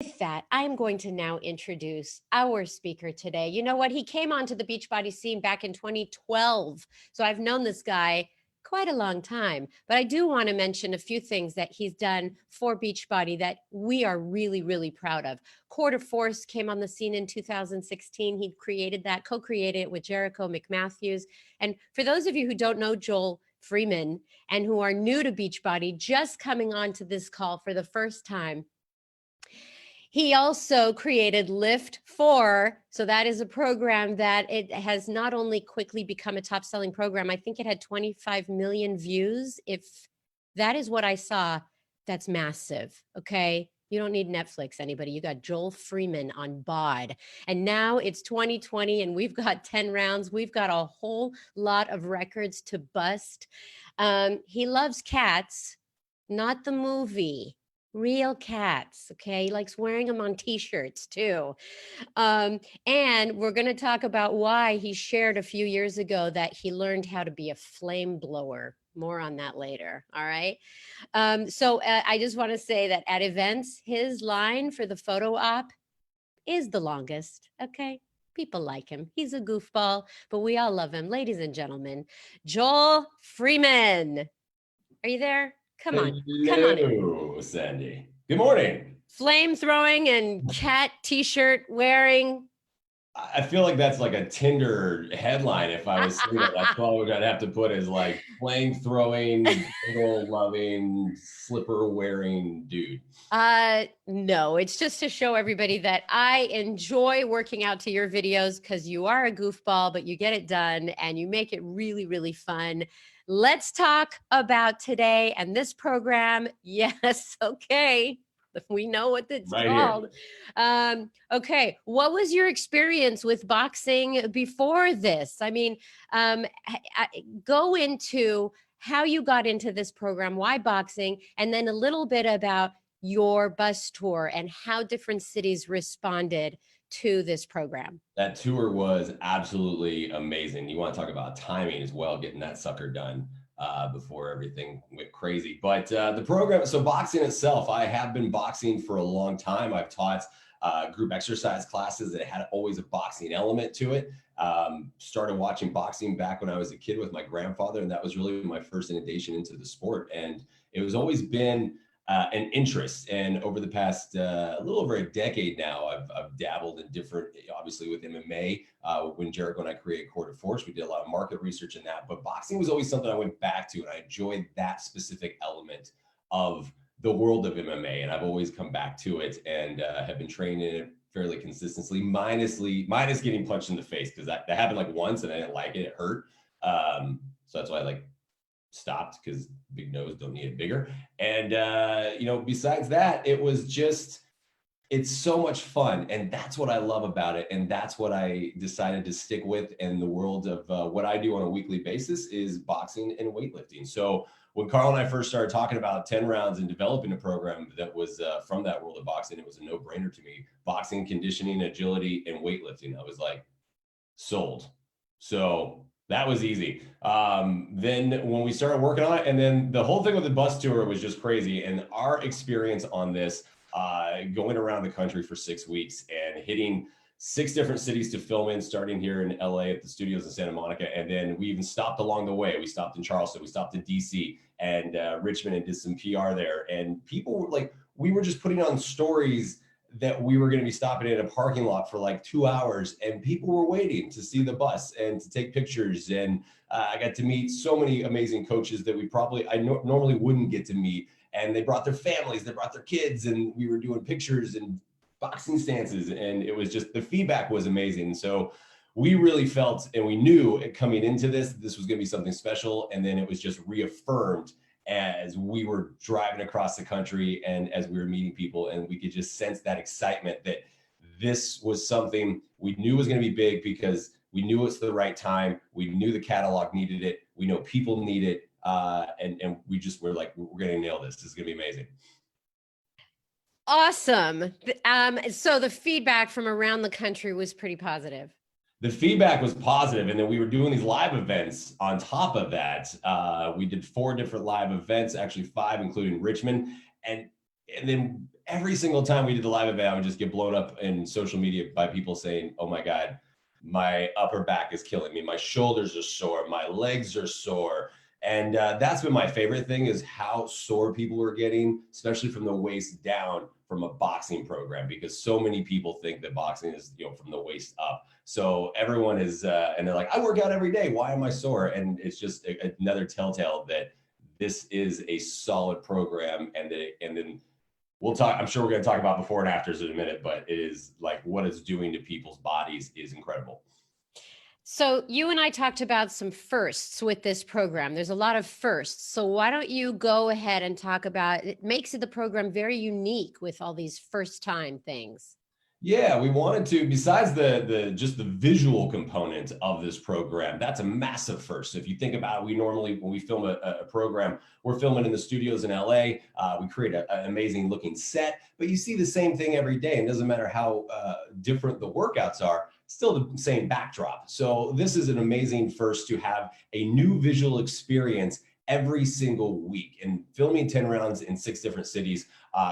With that, I'm going to now introduce our speaker today. You know what? He came onto the Beachbody scene back in 2012. So I've known this guy quite a long time. But I do want to mention a few things that he's done for Beachbody that we are really, really proud of. Quarter Force came on the scene in 2016. He created that, co-created it with Jericho McMatthews. And for those of you who don't know Joel Freeman and who are new to Beachbody, just coming onto this call for the first time, he also created Lift 4. So that is a program that it has not only quickly become a top selling program, I think it had 25 million views. If that is what I saw, that's massive. Okay. You don't need Netflix, anybody. You got Joel Freeman on bod. And now it's 2020 and we've got 10 rounds. We've got a whole lot of records to bust. He loves cats, not the movie. Real cats, okay? He likes wearing them on t-shirts too. And we're going to talk about why he shared a few years ago that he learned how to be a flame blower. More on that later, all right? So I just want to say that at events, his line for the photo op is the longest, okay? People like him. He's a goofball, but we all love him. Ladies and gentlemen, Joel Freeman. Are you there? Come on. Come on in. Hello, Sandy. Good morning. Flame throwing and cat t-shirt wearing. I feel like that's like a Tinder headline. If I was single, that's all we're gonna have to put is like flame throwing, girl loving, slipper wearing dude. No, it's just to show everybody that I enjoy working out to your videos because you are a goofball, but you get it done and you make it really, really fun. Let's talk about today and this program. Yes, okay. We know what it's Right called. here. Okay, what was your experience with boxing before this? I mean, go into how you got into this program, why boxing, and then a little bit about your bus tour and how different cities responded to this program. That tour was absolutely amazing. You want to talk about timing as well, getting that sucker done before everything went crazy. But the program, so boxing itself, I have been boxing for a long time. I've taught group exercise classes that had always a boxing element to it. Started watching boxing back when I was a kid with my grandfather, and that was really my first inundation into the sport. And it was always been an interest. And over the past a little over a decade now, I've dabbled in different, obviously with MMA. When Jericho and I created Quarter Force, we did a lot of market research in that. But boxing was always something I went back to, and I enjoyed that specific element of the world of MMA. And I've always come back to it and have been training it fairly consistently, minus getting punched in the face, because that happened like once and I didn't like it. It hurt. So that's why I stopped, because big nose don't need it bigger. And besides that, it's so much fun, and that's what I love about it, and that's what I decided to stick with in the world of what I do on a weekly basis is boxing and weightlifting. So when Carl and I first started talking about 10 rounds and developing a program that was from that world of boxing, it was a no-brainer to me. Boxing, conditioning, agility, and weightlifting. I was like, sold. So that was easy. Then when we started working on it, and then the whole thing with the bus tour was just crazy. And our experience on this, going around the country for 6 weeks and hitting 6 different cities to film in, starting here in LA at the studios in Santa Monica. And then we even stopped along the way. We stopped in Charleston, we stopped in DC and Richmond and did some PR there. And people were like, we were just putting on stories that we were going to be stopping in a parking lot for like 2 hours, and people were waiting to see the bus and to take pictures. And I got to meet so many amazing coaches that I normally wouldn't get to meet. And they brought their families, they brought their kids, and we were doing pictures and boxing stances. And it was just, the feedback was amazing. So we really felt, and we knew coming into this was going to be something special. And then it was just reaffirmed as we were driving across the country and as we were meeting people, and we could just sense that excitement that this was something we knew was going to be big, because we knew it's the right time. We knew the catalog needed it. We know people need it. And we just were like, we're going to nail this. This is going to be amazing. Awesome. So the feedback from around the country was pretty positive. The feedback was positive, and then we were doing these live events on top of that. We did 4 different live events, actually 5, including Richmond. And then every single time we did the live event, I would just get blown up in social media by people saying, oh my God, my upper back is killing me. My shoulders are sore. My legs are sore. And that's been my favorite thing, is how sore people are getting, especially from the waist down from a boxing program, because so many people think that boxing is, from the waist up. So everyone is, and they're like, I work out every day. Why am I sore? And it's just another telltale that this is a solid program. And then we'll talk, I'm sure we're going to talk about before and afters in a minute, but it is like what it's doing to people's bodies is incredible. So you and I talked about some firsts with this program. There's a lot of firsts. So why don't you go ahead and talk about, it makes the program very unique with all these first time things. Yeah, we wanted to, besides the just the visual component of this program, that's a massive first. So if you think about it, we normally, when we film a program, we're filming in the studios in LA. We create an amazing looking set, but you see the same thing every day. And it doesn't matter how different the workouts are, still the same backdrop. So this is an amazing first to have a new visual experience every single week. And filming 10 rounds in 6 different cities,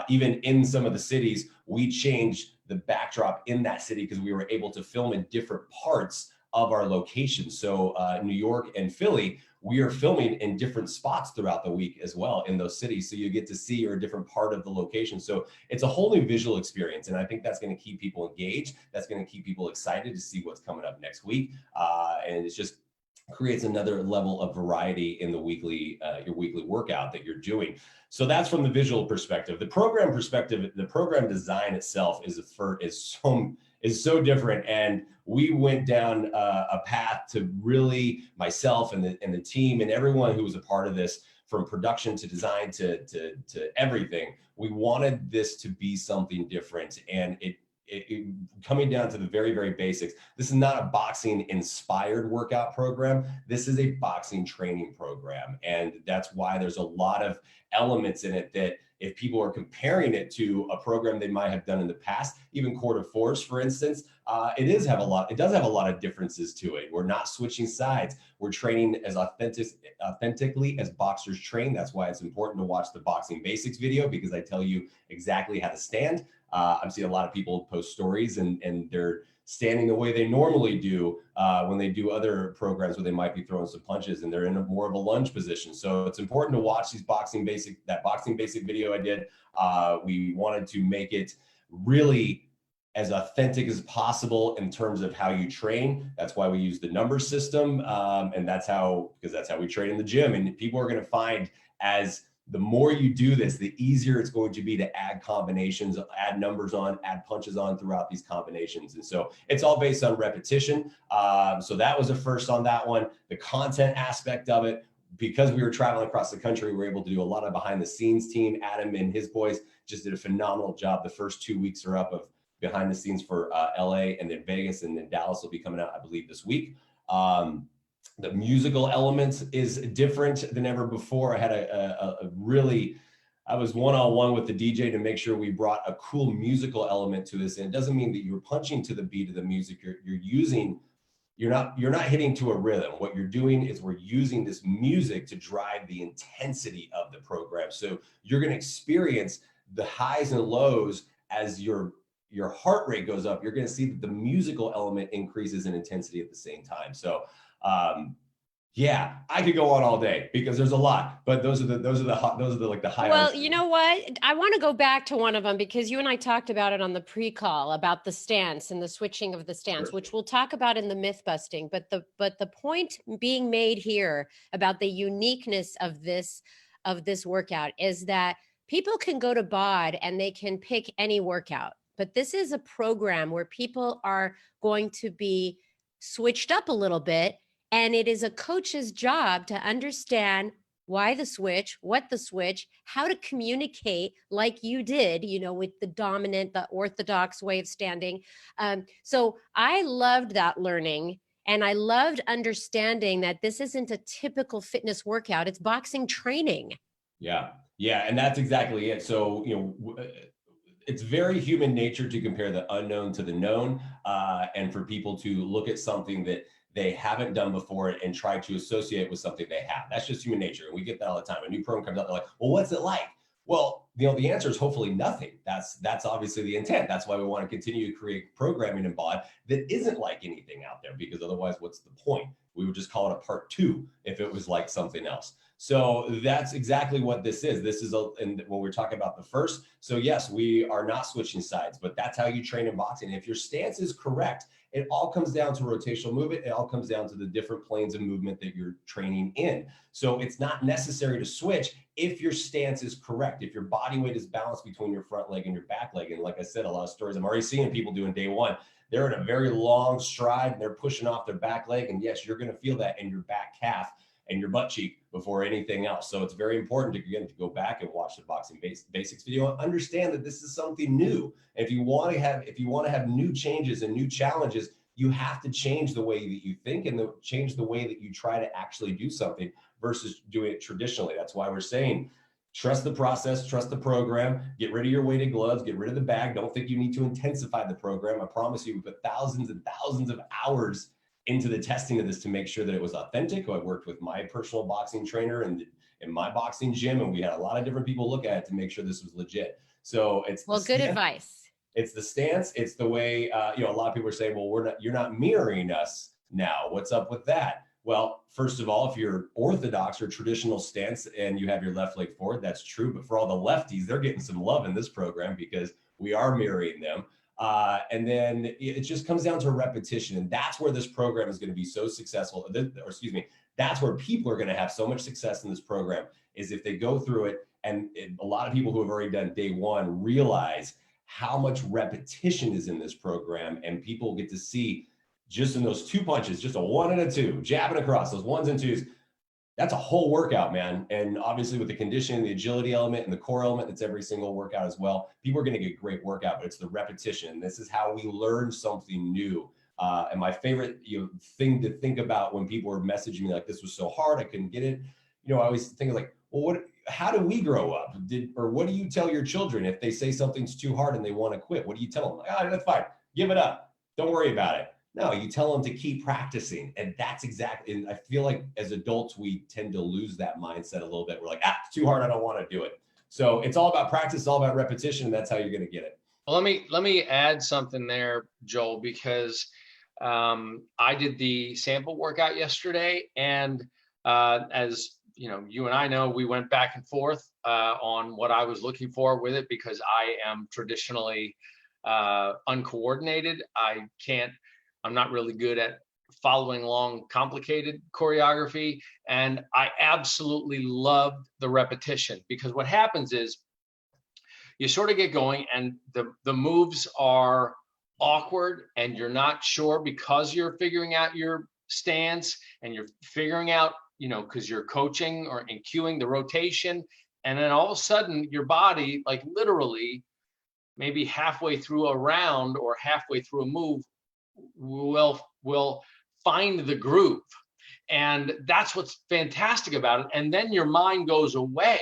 even in some of the cities, we changed the backdrop in that city because we were able to film in different parts of our location. So New York and Philly, we are filming in different spots throughout the week as well in those cities. So you get to see a different part of the location. So it's a whole new visual experience. And I think that's going to keep people engaged. That's going to keep people excited to see what's coming up next week. And it's just creates another level of variety in the weekly, your weekly workout that you're doing. So that's from the visual perspective. The program perspective, the program design itself is so different. And we went down a path to really, myself and the team and everyone who was a part of this, from production to design to everything, we wanted this to be something different. And it coming down to the very, very basics. This is not a boxing inspired workout program. This is a boxing training program. And that's why there's a lot of elements in it that if people are comparing it to a program they might have done in the past, even Court of Force, for instance, it does have a lot of differences to it. We're not switching sides. We're training as authentically as boxers train. That's why it's important to watch the Boxing Basics video, because I tell you exactly how to stand. I've seen a lot of people post stories and they're standing the way they normally do when they do other programs where they might be throwing some punches and they're in more of a lunge position. So it's important to watch that boxing basic video I did. We wanted to make it really as authentic as possible in terms of how you train. That's why we use the number system. And because that's how we train in the gym. And people are going to find, as the more you do this, the easier it's going to be to add combinations, add numbers on, add punches on throughout these combinations. And so it's all based on repetition. So that was a first on that one. The content aspect of it, because we were traveling across the country, we were able to do a lot of behind the scenes team. Adam and his boys just did a phenomenal job. The first 2 weeks are up of behind the scenes for LA, and then Vegas, and then Dallas will be coming out, I believe, this week. The musical elements is different than ever before. I had I was one-on-one with the DJ to make sure we brought a cool musical element to this. And it doesn't mean that you're punching to the beat of the music. You're not hitting to a rhythm. What you're doing is we're using this music to drive the intensity of the program. So you're going to experience the highs and lows as your heart rate goes up. You're going to see that the musical element increases in intensity at the same time. So yeah, I could go on all day because there's a lot, but those are the like the highlights. Well, you know what? I want to go back to one of them because you and I talked about it on the pre-call about the stance and the switching of the stance, Sure. which we'll talk about in the myth busting. But the point being made here about the uniqueness of this workout is that people can go to BOD and they can pick any workout, but this is a program where people are going to be switched up a little bit. And it is a coach's job to understand why the switch, what the switch, how to communicate like you did, with the orthodox way of standing. So I loved that learning. And I loved understanding that this isn't a typical fitness workout. It's boxing training. Yeah. Yeah. And that's exactly it. So, it's very human nature to compare the unknown to the known, and for people to look at something that they haven't done before and try to associate with something they have. That's just human nature. And we get that all the time. A new program comes out, they're like, well, what's it like? Well, the answer is hopefully nothing. That's obviously the intent. That's why we want to continue to create programming in BOD that isn't like anything out there, because otherwise, what's the point? We would just call it a part two if it was like something else. So that's exactly what this is. This is and when we're talking about the first, so yes, we are not switching sides, but that's how you train in boxing. If your stance is correct, it all comes down to rotational movement. It all comes down to the different planes of movement that you're training in. So it's not necessary to switch if your stance is correct, if your body weight is balanced between your front leg and your back leg. And like I said, a lot of stories I'm already seeing people doing day one, they're in a very long stride and they're pushing off their back leg. And yes, you're going to feel that in your back calf and your butt cheek before anything else. So it's very important to, again, to go back and watch the boxing basics video and understand that this is something new. And if you want to have new changes and new challenges, you have to change the way that you think and change the way that you try to actually do something versus doing it traditionally. That's why we're saying, trust the process, trust the program, get rid of your weighted gloves, get rid of the bag. Don't think you need to intensify the program. I promise you, we put thousands and thousands of hours into the testing of this to make sure that it was authentic. I worked with my personal boxing trainer and in my boxing gym, and we had a lot of different people look at it to make sure this was legit. So it's good advice. It's the stance. It's the way, a lot of people are saying, well, you're not mirroring us now. What's up with that? Well, first of all, if you're orthodox or traditional stance and you have your left leg forward, that's true. But for all the lefties, they're getting some love in this program because we are mirroring them. And then it just comes down to repetition. And that's where this program is going to be so successful. That's where people are going to have so much success in this program, is if they go through it. And a lot of people who have already done day one realize how much repetition is in this program. And people get to see just in those two punches, just a one and a two, jabbing across those ones and twos. That's a whole workout, man. And obviously with the conditioning, the agility element and the core element, that's every single workout as well. People are going to get great workout, but it's the repetition. This is how we learn something new. And my favorite thing to think about when people are messaging me like, this was so hard, I couldn't get it. I always think of like, well, how do we grow up? Or what do you tell your children if they say something's too hard and they want to quit? What do you tell them? Like, that's fine. Give it up. Don't worry about it. No, you tell them to keep practicing. And that's exactly, and I feel like as adults, we tend to lose that mindset a little bit. We're like, it's too hard, I don't want to do it. So it's all about practice, it's all about repetition, and that's how you're going to get it. Well, let me add something there, Joel, because I did the sample workout yesterday, and as you and I know, we went back and forth on what I was looking for with it, because I am traditionally uncoordinated. I'm not really good at following along complicated choreography. And I absolutely loved the repetition, because what happens is you sort of get going and the moves are awkward and you're not sure, because you're figuring out your stance and you're figuring out, because you're coaching or and cueing the rotation. And then all of a sudden your body, like literally maybe halfway through a round or halfway through a move, will find the groove. And that's what's fantastic about it. And then your mind goes away.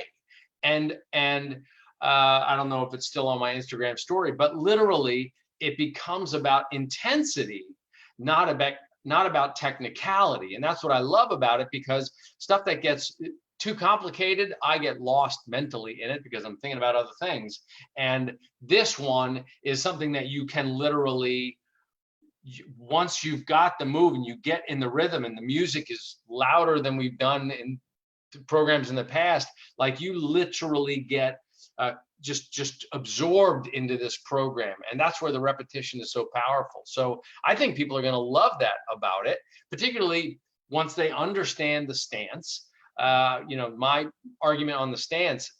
And I don't know if it's still on my Instagram story, but literally it becomes about intensity, not about technicality. And that's what I love about it, because stuff that gets too complicated, I get lost mentally in it because I'm thinking about other things. And this one is something that you can literally, once you've got the move and you get in the rhythm and the music is louder than we've done in programs in the past, like you literally get just absorbed into this program. And that's where the repetition is so powerful. So I think people are going to love that about it, particularly once they understand the stance. My argument on the stance,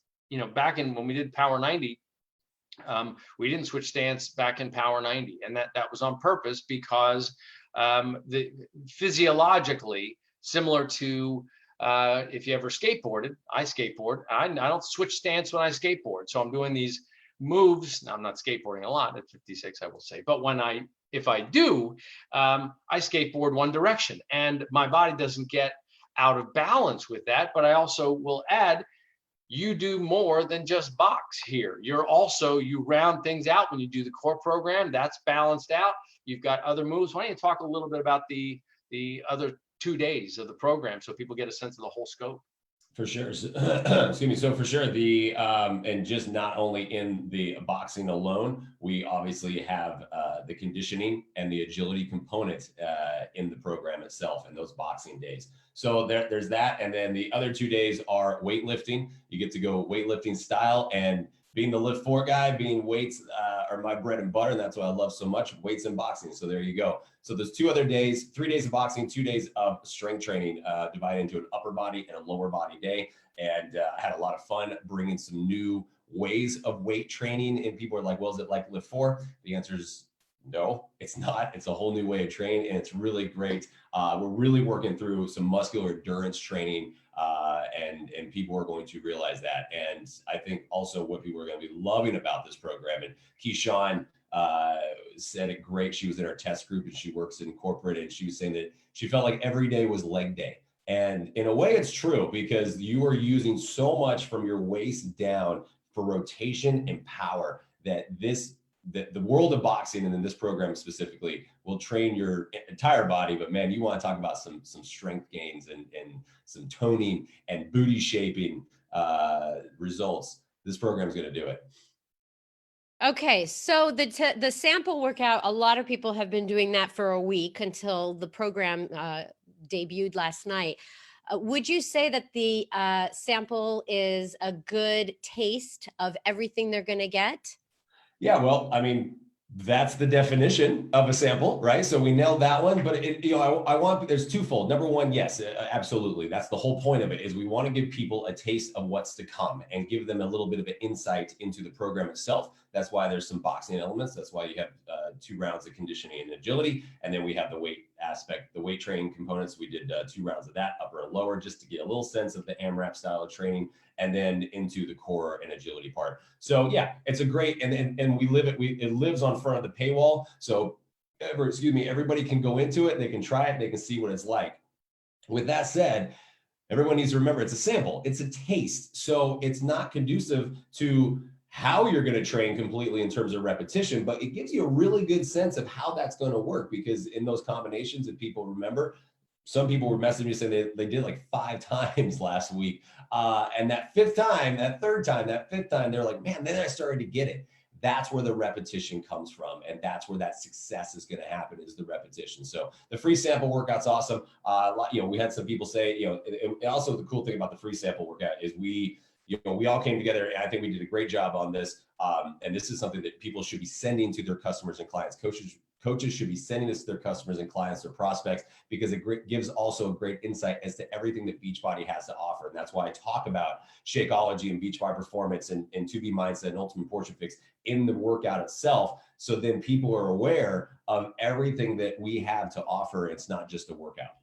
back in when we did Power 90, we didn't switch stance back in Power 90, and that was on purpose, because the physiologically similar to if you ever skateboarded, I skateboard. I don't switch stance when I skateboard, so I'm doing these moves. Now, I'm not skateboarding a lot at 56, I will say, but if I do, I skateboard one direction, and my body doesn't get out of balance with that. But I also will add, you do more than just box here. You round things out when you do the core program. That's balanced out. You've got other moves. Why don't you talk a little bit about the other 2 days of the program so people get a sense of the whole scope? For sure. Excuse me. So for sure, and just not only in the boxing alone, we obviously have the conditioning and the agility component in the program itself and those boxing days. So there's that. And then the other 2 days are weightlifting. You get to go weightlifting style, and being the lift four guy, being weights are my bread and butter. And that's what I love so much, weights and boxing. So there you go. So there's 2 other days, 3 days of boxing, 2 days of strength training, divided into an upper body and a lower body day. And I had a lot of fun bringing some new ways of weight training. And people are like, well, is it like lift four? The answer is no, it's not. It's a whole new way of training, and it's really great. We're really working through some muscular endurance training, and people are going to realize that. And I think also what people are going to be loving about this program, and Keyshawn said it great. She was in our test group and she works in corporate, and she was saying that she felt like every day was leg day. And in a way it's true, because you are using so much from your waist down for rotation and power that the world of boxing, and in this program specifically, will train your entire body. But man, you want to talk about some strength gains and some toning and booty shaping results. This program is going to do it. Okay, so the sample workout, a lot of people have been doing that for a week until the program debuted last night. Would you say that the sample is a good taste of everything they're going to get? Yeah, well, I mean, that's the definition of a sample, right? So we nailed that one, but I want, there's twofold. Number one, yes, absolutely. That's the whole point of it, is we want to give people a taste of what's to come and give them a little bit of an insight into the program itself. That's why there's some boxing elements. That's why you have 2 rounds of conditioning and agility. And then we have the weight aspect, the weight training components. We did 2 rounds of that, upper and lower, just to get a little sense of the AMRAP style of training, and then into the core and agility part. So yeah, it's a great, and it lives on front of the paywall. So everybody can go into it, they can try it, they can see what it's like. With that said, everyone needs to remember it's a sample, it's a taste. So it's not conducive to how you're going to train completely in terms of repetition, but it gives you a really good sense of how that's going to work, because in those combinations that people remember, some people were messaging me saying they did like 5 times last week. And that 5th time, that 3rd time, that 5th time, they're like, man, then I started to get it. That's where the repetition comes from. And that's where that success is going to happen, is the repetition. So the free sample workout's awesome. We had some people say, and also the cool thing about the free sample workout is we all came together, and I think we did a great job on this. And this is something that people should be sending to their customers and clients. Coaches should be sending this to their customers and clients or prospects, because it gives also a great insight as to everything that Beachbody has to offer. And that's why I talk about Shakeology and Beachbody Performance and 2B Mindset and Ultimate Portion Fix in the workout itself. So then people are aware of everything that we have to offer. It's not just a workout.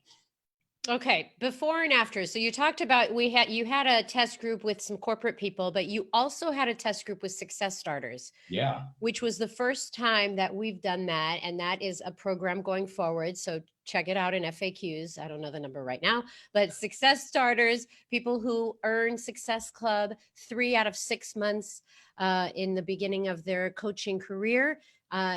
Okay, before and after. So you talked about you had a test group with some corporate people, but you also had a test group with success starters. Yeah. Which was the first time that we've done that, and that is a program going forward. So check it out in FAQs. I don't know the number right now, but success starters, people who earn Success Club 3 out of 6 months in the beginning of their coaching career.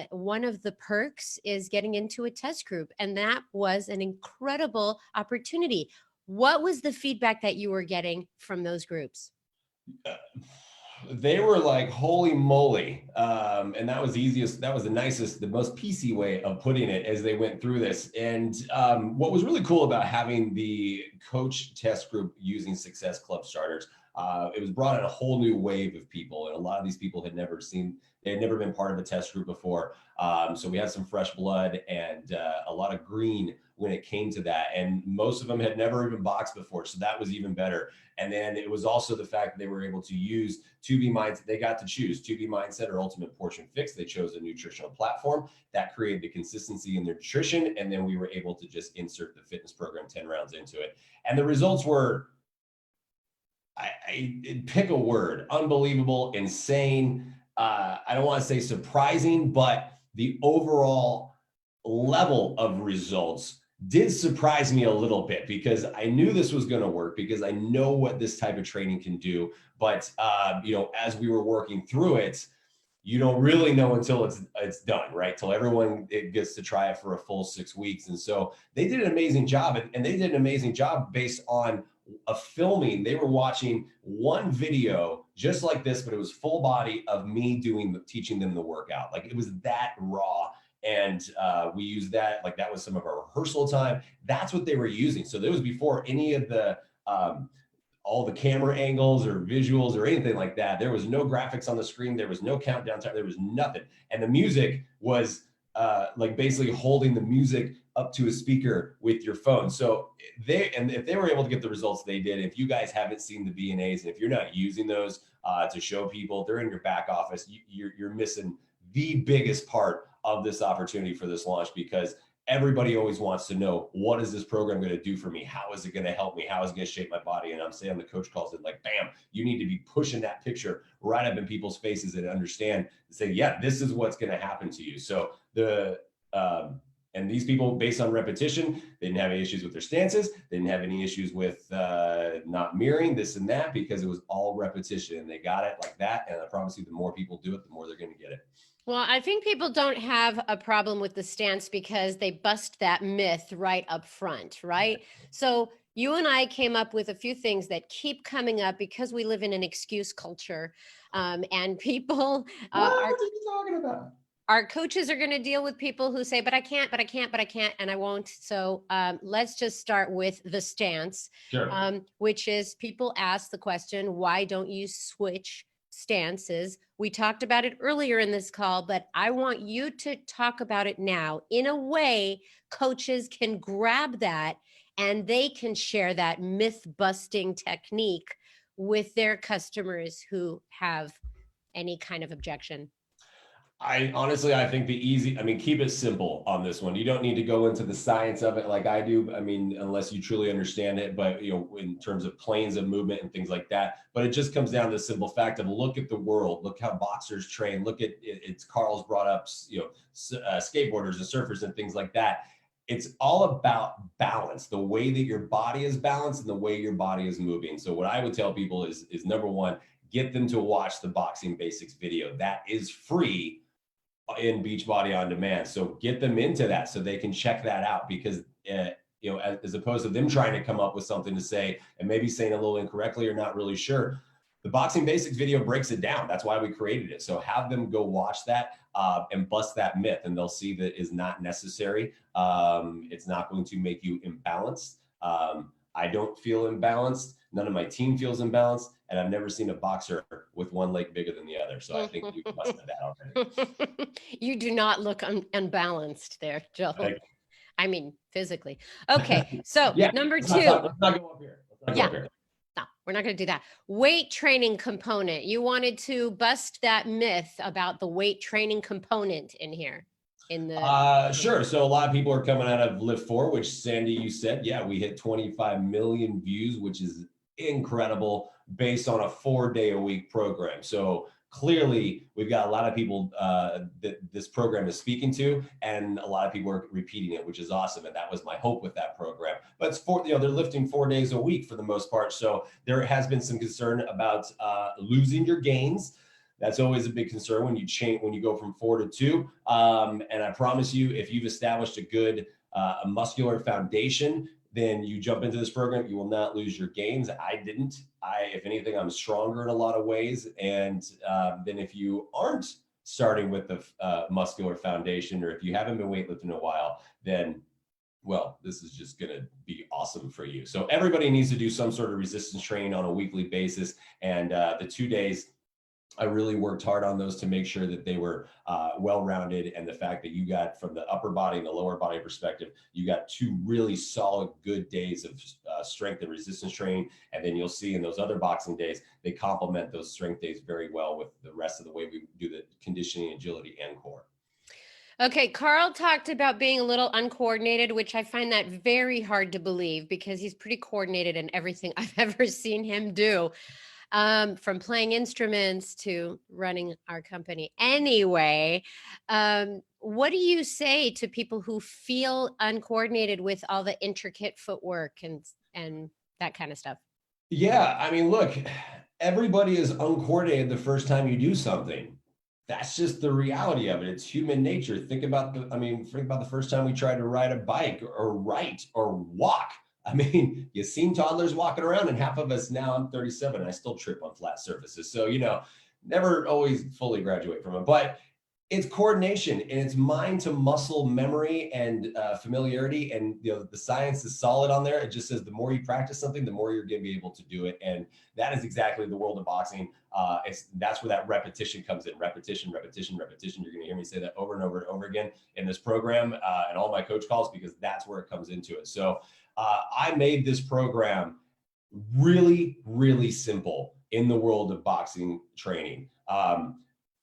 One of the perks is getting into a test group, and that was an incredible opportunity. What was the feedback that you were getting from those groups? They were like, holy moly. And that was the easiest, that was the nicest, the most PC way of putting it as they went through this. And what was really cool about having the coach test group using Success Club starters, it was brought in a whole new wave of people. And a lot of these people had never been part of a test group before. So we had some fresh blood and a lot of green when it came to that. And most of them had never even boxed before. So that was even better. And then it was also the fact that they were able to use 2B Mindset. They got to choose 2B Mindset or Ultimate Portion Fix. They chose a nutritional platform that created the consistency in their nutrition. And then we were able to just insert the fitness program 10 rounds into it. And the results were, I pick a word, unbelievable, insane. I don't want to say surprising, but the overall level of results did surprise me a little bit, because I knew this was going to work, because I know what this type of training can do. But, as we were working through it, you don't really know until it's done, right? Till everyone gets to try it for a full 6 weeks. And so they did an amazing job, and they did an amazing job based on a filming. They were watching one video just like this, but it was full body of me teaching them the workout. Like it was that raw. And we used that, like that was some of our rehearsal time. That's what they were using. So that was before any of the, all the camera angles or visuals or anything like that. There was no graphics on the screen. There was no countdown time. There was nothing. And the music was like basically holding the music up to a speaker with your phone. So if they were able to get the results they did, if you guys haven't seen the VNAs and if you're not using those to show people, they're in your back office, you're missing the biggest part of this opportunity for this launch, because everybody always wants to know, what is this program going to do for me? How is it going to help me? How is it going to shape my body? And I'm saying, the coach calls it like, bam, you need to be pushing that picture right up in people's faces and understand, say, yeah, this is what's going to happen to you. So and these people, based on repetition, they didn't have any issues with their stances. They didn't have any issues with not mirroring this and that, because it was all repetition and they got it like that. And I promise you, the more people do it, the more they're going to get it. Well, I think people don't have a problem with the stance because they bust that myth right up front, right? So you and I came up with a few things that keep coming up because we live in an excuse culture, and people what are you talking about? Our coaches are going to deal with people who say, but I can't, and I won't. So let's just start with the stance, Sure. Which is, people ask the question, why don't you switch stances? We talked about it earlier in this call, but I want you to talk about it now in a way coaches can grab that and they can share that myth busting technique with their customers who have any kind of objection. I think keep it simple on this one. You don't need to go into the science of it like I do. I mean, unless you truly understand it, but in terms of planes of movement and things like that. But it just comes down to the simple fact of, look at the world, look how boxers train, look at it's Carl's brought up, skateboarders and surfers and things like that. It's all about balance, the way that your body is balanced and the way your body is moving. So what I would tell people is number one, get them to watch the Boxing Basics video. That is free in Beachbody On Demand. So get them into that so they can check that out, because as opposed to them trying to come up with something to say and maybe saying a little incorrectly or not really sure, the Boxing Basics video breaks it down. That's why we created it. So have them go watch that and bust that myth, and they'll see that is not necessary. It's not going to make you imbalanced. I don't feel imbalanced. None of my team feels imbalanced. And I've never seen a boxer with one leg bigger than the other. So I think we busted that already. You do not look unbalanced there, Joel. I mean, physically. Okay. So yeah, number two. Let's not go up here. No, we're not going to do that. Weight training component. You wanted to bust that myth about the weight training component in here. Sure. So a lot of people are coming out of Lift 4, which Sandy, you said, yeah, we hit 25 million views, which is incredible based on a 4-day-a-week program. So clearly we've got a lot of people that this program is speaking to, and a lot of people are repeating it, which is awesome. And that was my hope with that program. But it's they're lifting 4 days a week for the most part. So there has been some concern about losing your gains. That's always a big concern when you go from 4 to 2. And I promise you, if you've established a good a muscular foundation, then you jump into this program, you will not lose your gains. I didn't. If anything, I'm stronger in a lot of ways. And then if you aren't starting with the muscular foundation, or if you haven't been weightlifting in a while, then, well, this is just going to be awesome for you. So everybody needs to do some sort of resistance training on a weekly basis. And the 2 days, I really worked hard on those to make sure that they were well-rounded, and the fact that you got, from the upper body and the lower body perspective, you got 2 really solid, good days of strength and resistance training. And then you'll see in those other boxing days, they complement those strength days very well with the rest of the way we do the conditioning, agility, and core. Okay, Carl talked about being a little uncoordinated, which I find that very hard to believe, because he's pretty coordinated in everything I've ever seen him do. From playing instruments to running our company. Anyway, what do you say to people who feel uncoordinated with all the intricate footwork and that kind of stuff? Yeah, I mean, look, everybody is uncoordinated the first time you do something. That's just the reality of it. It's human nature. Think about the first time we tried to ride a bike or write or walk. I mean, you seen toddlers walking around, and half of us now, I'm 37, I still trip on flat surfaces. So, never always fully graduate from it, but it's coordination and it's mind to muscle memory and familiarity. And the science is solid on there. It just says the more you practice something, the more you're going to be able to do it. And that is exactly the world of boxing. That's where that repetition comes in. Repetition, repetition, repetition. You're going to hear me say that over and over and over again in this program and all my coach calls, because that's where it comes into it. So I made this program really, really simple in the world of boxing training.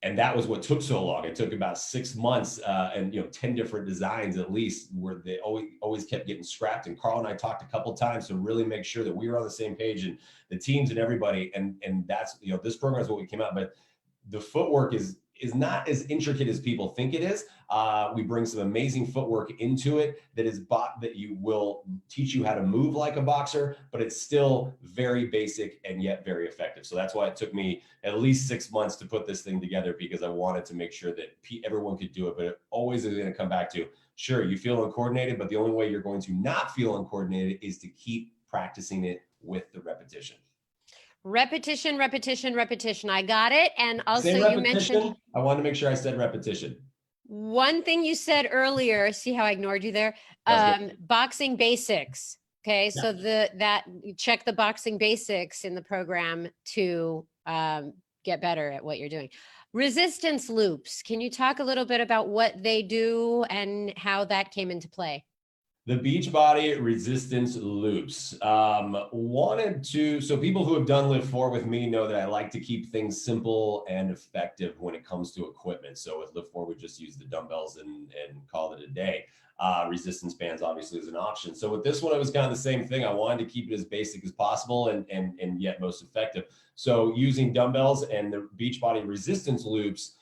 And that was what took so long. It took about 6 months and 10 different designs at least, where they always kept getting scrapped. And Carl and I talked a couple of times to really make sure that we were on the same page, and the teams and everybody. And that's, this program is what we came out. But the footwork is not as intricate as people think it is. We bring some amazing footwork into it that you will teach you how to move like a boxer, but it's still very basic and yet very effective. So that's why it took me at least 6 months to put this thing together, because I wanted to make sure that everyone could do it. But it always is going to come back to, sure, you feel uncoordinated, but the only way you're going to not feel uncoordinated is to keep practicing it with the repetition. Repetition, repetition, repetition. I got it. And also you mentioned, I wanted to make sure I said repetition. One thing you said earlier, see how I ignored you there? Boxing basics. Okay. Yeah. So you check the boxing basics in the program to get better at what you're doing. Resistance loops. Can you talk a little bit about what they do and how that came into play? The Beachbody resistance loops. So people who have done Live 4 with me know that I like to keep things simple and effective when it comes to equipment. So with Live 4, we just use the dumbbells and call it a day. Resistance bands obviously is an option. So with this one, it was kind of the same thing. I wanted to keep it as basic as possible and yet most effective. So using dumbbells and the Beachbody resistance loops,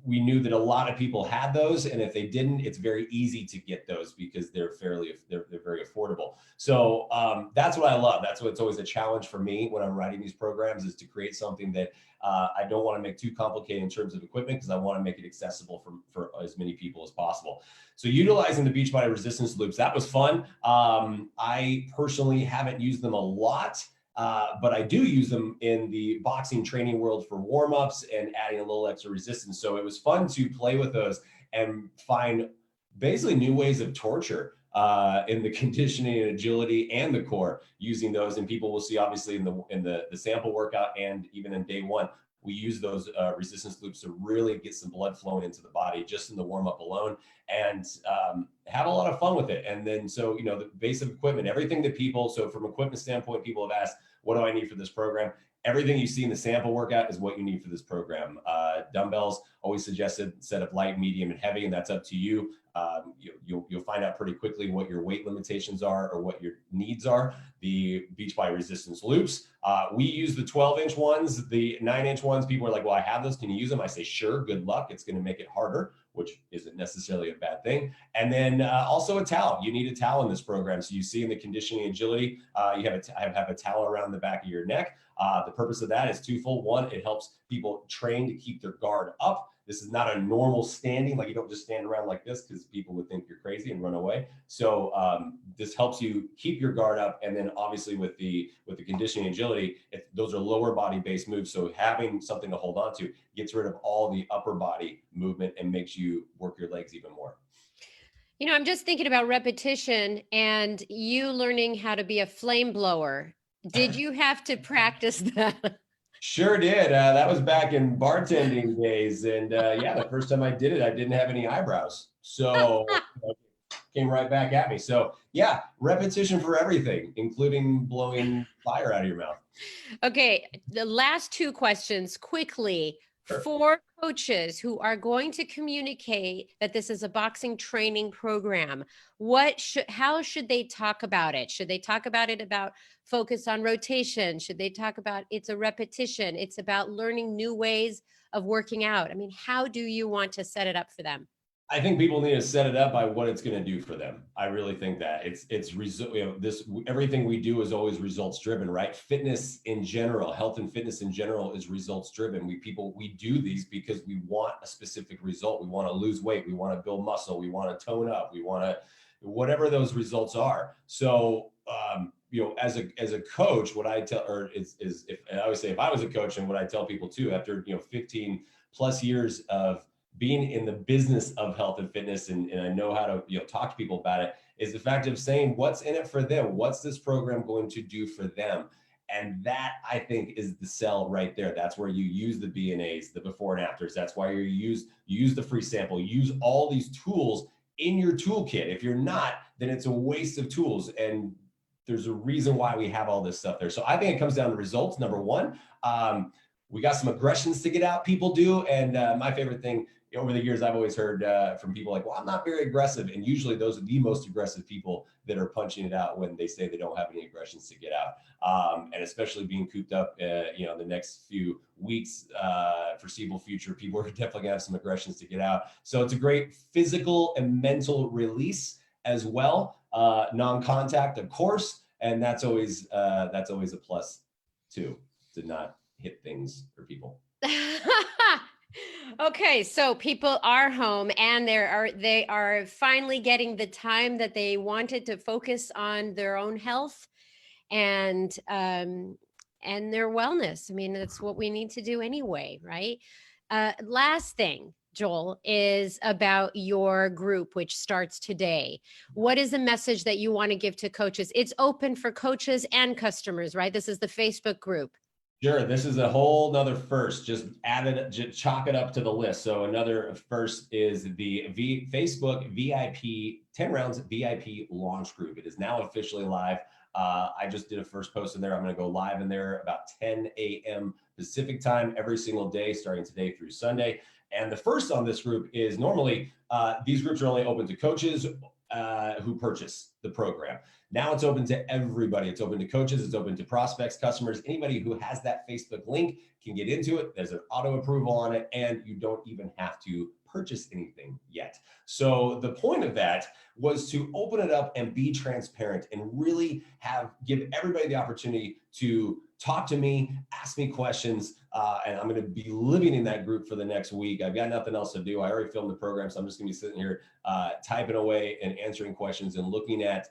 we knew that a lot of people had those, and if they didn't, it's very easy to get those because they're very affordable. So that's what I love. That's what's always a challenge for me when I'm writing these programs, is to create something that I don't want to make too complicated in terms of equipment, because I want to make it accessible for as many people as possible. So utilizing the Beachbody resistance loops, that was fun. I personally haven't used them a lot. But I do use them in the boxing training world for warm-ups and adding a little extra resistance. So it was fun to play with those and find basically new ways of torture in the conditioning and agility and the core using those. And people will see obviously in the sample workout and even in day one, we use those resistance loops to really get some blood flowing into the body just in the warm-up alone, and have a lot of fun with it. And then, so, the base of equipment, everything that so from equipment standpoint, people have asked, what do I need for this program? Everything you see in the sample workout is what you need for this program. Dumbbells, always suggested set of light, medium, and heavy, and that's up to you. You'll find out pretty quickly what your weight limitations are or what your needs are. The Beachbody resistance loops, we use the 12-inch ones. The 9-inch ones, people are like, well, I have those, can you use them? I say, sure, good luck. It's going to make it harder, which isn't necessarily a bad thing. And then also a towel. You need a towel in this program. So you see in the conditioning agility, you have a towel around the back of your neck. The purpose of that is twofold. One, it helps people train to keep their guard up. This is not a normal standing, like you don't just stand around like this because people would think you're crazy and run away. So this helps you keep your guard up. And then obviously with the conditioning agility, those are lower body based moves. So having something to hold on to gets rid of all the upper body movement and makes you work your legs even more. I'm just thinking about repetition and you learning how to be a flame blower. Did you have to practice that? Sure did. That was back in bartending days. And the first time I did it, I didn't have any eyebrows. So it came right back at me. So yeah, repetition for everything, including blowing fire out of your mouth. Okay. The last two questions quickly. Sure. For coaches who are going to communicate that this is a boxing training program, how should they talk about it? Should they talk about it about focus on rotation? Should they talk about it's a repetition? It's about learning new ways of working out. I mean, how do you want to set it up for them? I think people need to set it up by what it's going to do for them. I really think that everything we do is always results driven, right? Fitness in general, health and fitness in general is results driven. We do these because we want a specific result. We want to lose weight. We want to build muscle. We want to tone up. We want to whatever those results are. So, as a coach, what I tell, or is if I always say, if I was a coach, and what I tell people too, after 15 plus years of being in the business of health and fitness, and I know how to talk to people about it, is the fact of saying what's in it for them. What's this program going to do for them? And that, I think, is the sell right there. That's where you use the BNAs, the before and afters. That's why you use the free sample, use all these tools in your toolkit. If you're not, then it's a waste of tools. And there's a reason why we have all this stuff there. So I think it comes down to results. Number one, we got some aggressions to get out, people do. And my favorite thing over the years, I've always heard from people like, well, I'm not very aggressive. And usually those are the most aggressive people that are punching it out when they say they don't have any aggressions to get out. And especially being cooped up, the next few weeks, foreseeable future, people are definitely gonna have some aggressions to get out. So it's a great physical and mental release as well. Non-contact, of course. And that's always a plus too, to not hit things for people. Okay, so people are home and they are finally getting the time that they wanted to focus on their own health and their wellness. I mean, that's what we need to do anyway, right? Last thing, Joel, is about your group, which starts today. What is the message that you want to give to coaches? It's open for coaches and customers, right? This is the Facebook group. Sure. This is a whole nother first, just chalk it up to the list. So another first is the Facebook VIP 10 rounds VIP launch group. It is now officially live. I just did a first post in there. I'm going to go live in there about 10 a.m. Pacific time every single day, starting today through Sunday. And the first on this group is normally these groups are only open to coaches who purchase the program. Now it's open to everybody. It's open to coaches. It's open to prospects, customers. Anybody who has that Facebook link can get into it. There's an auto approval on it, and you don't even have to purchase anything yet. So the point of that was to open it up and be transparent and really give everybody the opportunity to talk to me, ask me questions, and I'm going to be living in that group for the next week. I've got nothing else to do. I already filmed the program, so I'm just going to be sitting here typing away and answering questions and looking at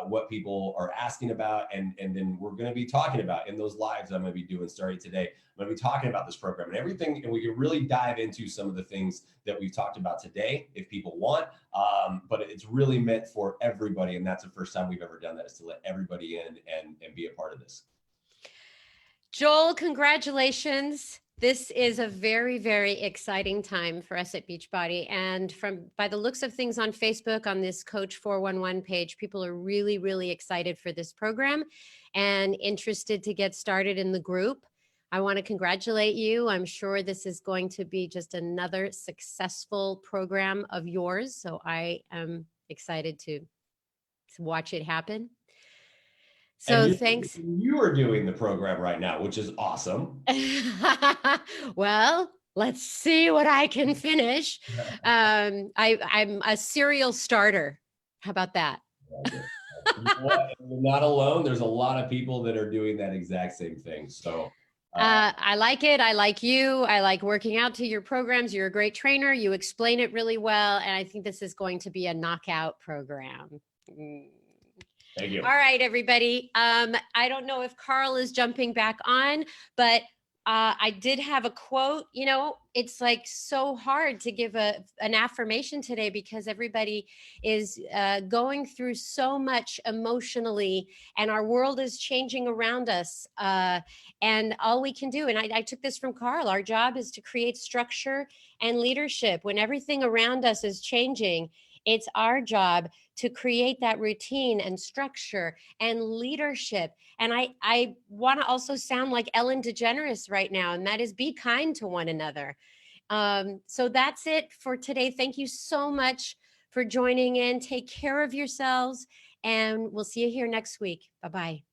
what people are asking about. And then we're going to be talking about in those lives I'm going to be doing starting today. I'm going to be talking about this program and everything, and we can really dive into some of the things that we've talked about today if people want. But it's really meant for everybody, and that's the first time we've ever done that, is to let everybody in and be a part of this. Joel, congratulations. This is a very, very exciting time for us at Beachbody. And by the looks of things on Facebook, on this Coach 411 page, people are really, really excited for this program and interested to get started in the group. I want to congratulate you. I'm sure this is going to be just another successful program of yours. So I am excited to watch it happen. So thanks. You are doing the program right now, which is awesome. Well, let's see what I can finish. I'm a serial starter. How about that? You're not alone. There's a lot of people that are doing that exact same thing. So I like it. I like you. I like working out to your programs. You're a great trainer. You explain it really well. And I think this is going to be a knockout program. Thank you. All right, everybody. I don't know if Carl is jumping back on, but I did have a quote. You know, it's like so hard to give an affirmation today because everybody is going through so much emotionally and our world is changing around us. And all we can do, and I took this from Carl, our job is to create structure and leadership. When everything around us is changing, it's our job to create that routine and structure and leadership. And I want to also sound like Ellen DeGeneres right now, and that is be kind to one another. So that's it for today. Thank you so much for joining in. Take care of yourselves, and we'll see you here next week. Bye-bye.